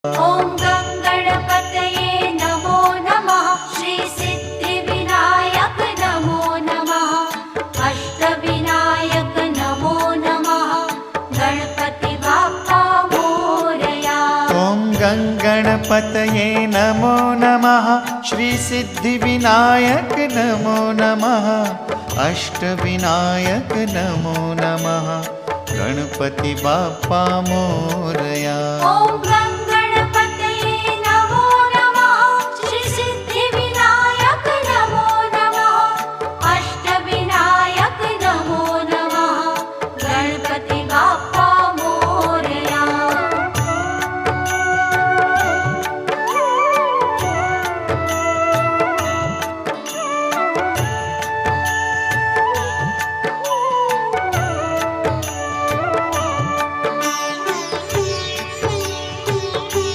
ॐ गङ्गणपतये नमो नमः। श्री सिद्धिविनायक नमो नमः। अष्टविनायक नमो नमः। गणपति बाप्पा मोरया। ॐ गङ्गणपतये नमो नमः। श्री सिद्धिविनायक नमो नमः। अष्टविनायक नमो नमः। गणपति बाप्पा मोरया। ॐ